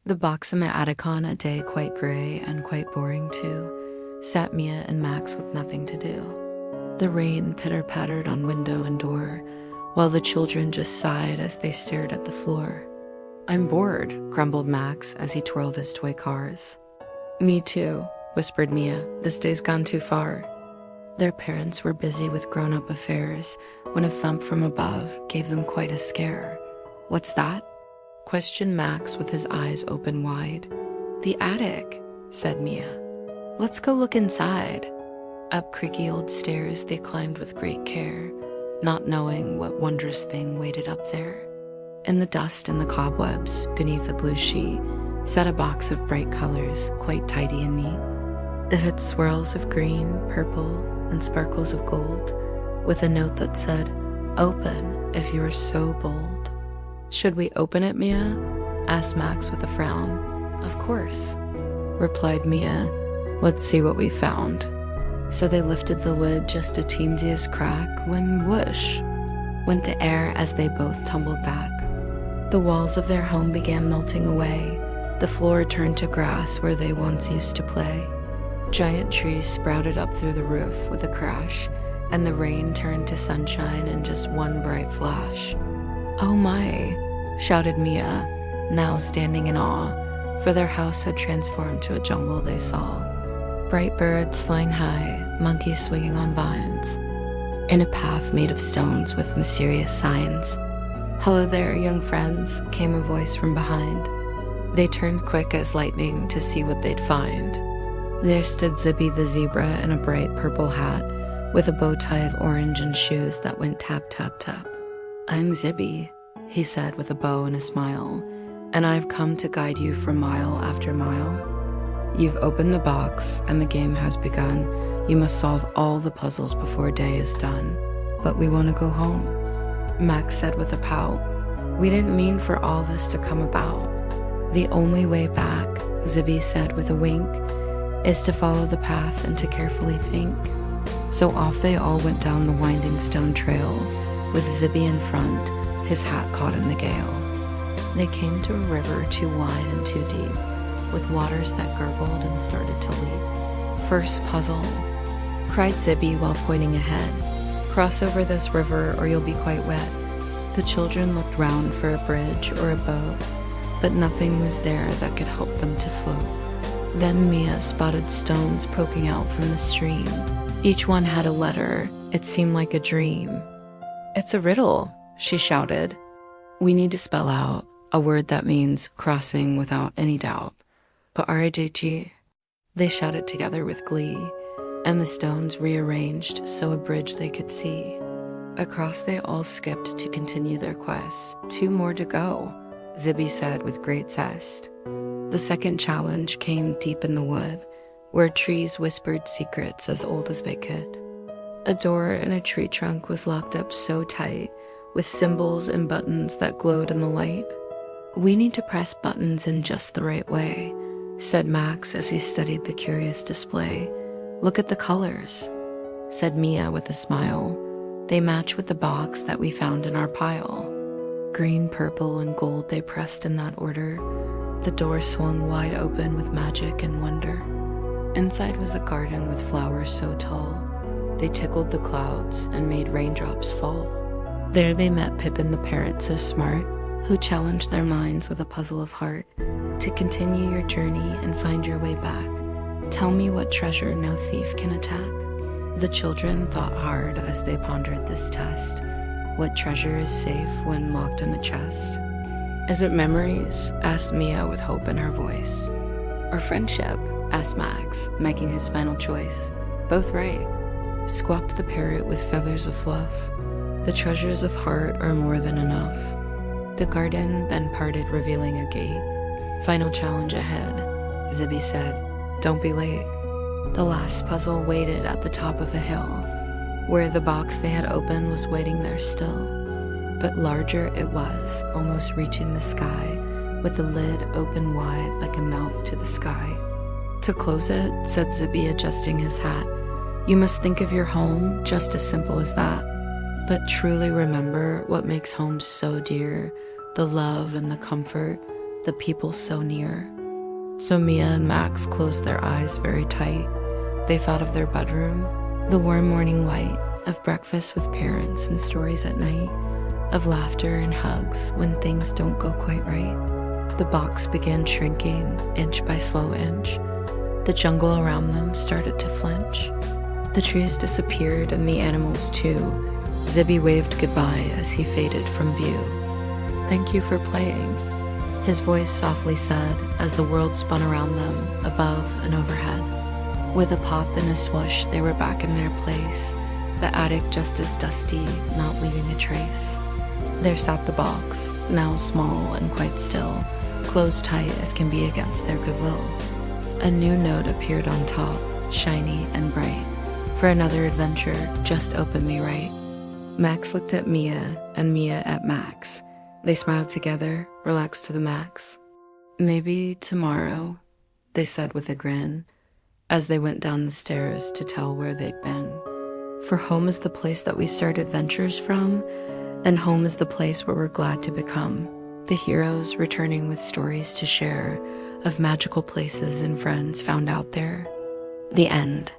The box in my attic on a day quite gray and quite boring too, sat Mia and Max with nothing to do. The rain pitter-pattered on window and door, while the children just sighed as they stared at the floor. "I'm bored," grumbled Max as he twirled his toy cars. "Me too," whispered Mia. "This day's gone too far." Their parents were busy with grown-up affairs when a thump from above gave them quite a scare. "What's that?" questioned Max with his eyes open wide. "The attic," said Mia. "Let's go look inside." Up creaky old stairs they climbed with great care, not knowing what wondrous thing waited up there. In the dust and the cobwebs, beneath a blue sheet, sat a box of bright colors, quite tidy and neat. It had swirls of green, purple, and sparkles of gold, with a note that said, "Open if you are so bold." "Should we open it, Mia?" asked Max with a frown. "Of course," replied Mia. "Let's see what we found." So they lifted the lid just a teensiest crack when whoosh went the air as they both tumbled back. The walls of their home began melting away. The floor turned to grass where they once used to play. Giant trees sprouted up through the roof with a crash, and the rain turned to sunshine in just one bright flash. "Oh my," shouted Mia, now standing in awe, for their house had transformed to a jungle they saw. Bright birds flying high, monkeys swinging on vines, in a path made of stones with mysterious signs. "Hello there, young friends," came a voice from behind. They turned quick as lightning to see what they'd find. There stood Zibby the Zebra in a bright purple hat, with a bow tie of orange and shoes that went tap, tap, tap. "I'm Zibby," he said with a bow and a smile, "and I've come to guide you for mile after mile. You've opened the box, and the game has begun. You must solve all the puzzles before day is done. But we want to go home," Max said with a pout. "We didn't mean for all this to come about. The only way back," Zibby said with a wink, "is to follow the path and to carefully think." So off they all went down the winding stone trail, with Zibby in front, his hat caught in the gale. They came to a river too wide and too deep, with waters that gurgled and started to leap. "First puzzle," cried Zibby while pointing ahead. "Cross over this river or you'll be quite wet." The children looked round for a bridge or a boat, but nothing was there that could help them to float. Then Mia spotted stones poking out from the stream. Each one had a letter. It seemed like a dream. "It's a riddle," she shouted. "We need to spell out a word that means crossing without any doubt. But R-I-J-G." They shouted together with glee, and the stones rearranged so a bridge they could see. Across they all skipped to continue their quest. "2 more to go," Zibby said with great zest. The second challenge came deep in the wood, where trees whispered secrets as old as they could. A door in a tree trunk was locked up so tight, with symbols and buttons that glowed in the light. "We need to press buttons in just the right way," said Max as he studied the curious display. "Look at the colors," said Mia with a smile. "They match with the box that we found in our pile." Green, purple, and gold they pressed in that order. The door swung wide open with magic and wonder. Inside was a garden with flowers so tall, they tickled the clouds and made raindrops fall. There they met Pippin the Parrot so smart, who challenged their minds with a puzzle of heart. To continue your journey and find your way back, tell me what treasure no thief can attack. The children thought hard as they pondered this test. What treasure is safe when locked in a chest? "Is it memories?" asked Mia with hope in her voice. "Or friendship?" asked Max, making his final choice. "Both right," squawked the parrot with feathers of fluff. "The treasures of heart are more than enough." The garden then parted, revealing a gate. "Final challenge ahead," Zibby said. "Don't be late." The last puzzle waited at the top of a hill, where the box they had opened was waiting there still. But larger it was, almost reaching the sky, with the lid open wide like a mouth to the sky. "To close it," said Zibby, adjusting his hat, "you must think of your home, just as simple as that. But truly remember what makes home so dear, the love and the comfort, the people so near. So Mia and Max closed their eyes very tight. They thought of their bedroom, the warm morning light, of breakfast with parents and stories at night, of laughter and hugs when things don't go quite right. The box began shrinking, inch by slow inch. The jungle around them started to flinch. The trees disappeared and the animals too. Zibby waved goodbye as he faded from view. "Thank you for playing," his voice softly said as the world spun around them, above and overhead. With a pop and a swoosh, they were back in their place, the attic just as dusty, not leaving a trace. There sat the box, now small and quite still, closed tight as can be against their goodwill. A new note appeared on top, shiny and bright. For another adventure, just open me right. Max looked at Mia, and Mia at Max. They smiled together, relaxed to the max. "Maybe tomorrow," they said with a grin, as they went down the stairs to tell where they'd been. For home is the place that we start adventures from, and home is the place where we're glad to become. The heroes returning with stories to share of magical places and friends found out there. The end.